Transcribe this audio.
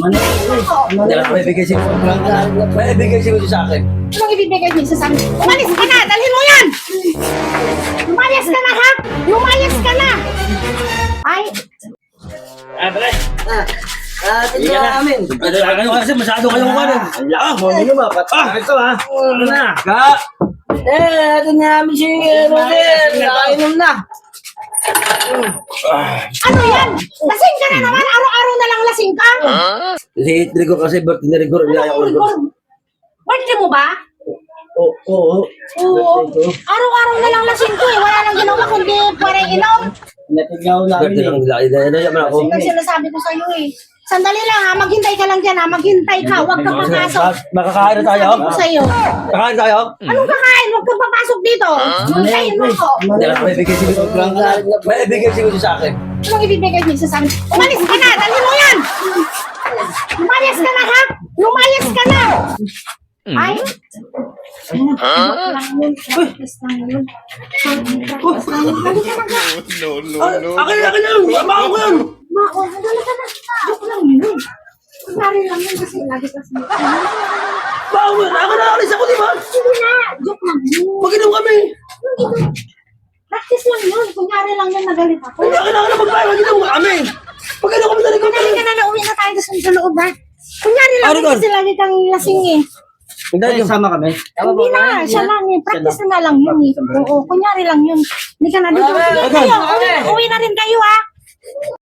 May ibigay si May ibigay si sa akin. Anong ibibigay niyo sa akin? Umalis ka na! Dalhin mo yan! Lumayas ka na, ha? Lumayas ka na! Ay, Pre. Tignan namin. Ano kasi masyado kayong kanan. Ah, mo ba? Ito ha. Ano na? Ito namin si Rodel. Nakainom na. ano yan? Lasing ka na naman! Araw-araw na lang lasing ka! Late Rigor kasi birthday ni Rigor. Ilaya ko Rigor. Birthday mo ba? Oo. Oo. Araw-araw na lang lasing ko eh. Wala nang ginawa kundi parang inom. Natignaw namin Birthday lang nila. Ilaya mo ako. Yung sinasabi ko sa'yo eh. Sandali lang ha, maghintay ka lang dyan ha, maghintay ka, huwag kang papasok. Makakain na tayo? Sabi ko sa'yo. Kakain tayo? Anong kakain? Huwag kang papasok dito. Hintayin mo ko. May ibigay si May ibigay si sa akin. Anong ibibigay niyo sa akin? Umalis ka na! Dalhin mo yan! Lumayas ka na ha! Lumayas ka na! Ay! Lang yun. Practice lang yun. Practice lang yun. Dali ka na nga. Akin yan! Makaw ko yan! Mako, dali ka na. Joke lang yun. Kunwari lang yun kasi lagi kasi. Makaw ko yan! Akin na! Alis ako, di ba? Sige na. Joke lang yun. Mag-inom kami! Practice lang yun. Kunyari lang yun, nagalit ako. Akin na magbayo! Mag-inom kami! Mag-inom kami na Rigor! Kunyari ka na, nauwi na tayo sa loob ha. Kunyari lang yun kasi lagi kang lasing eh. Hindi, sama kami. Hindi na, siya lang eh. Practice na lang yun eh. Oo, kunyari lang yun. Hindi ka na dito. Sige, kayo. Uwi na rin kayo ha.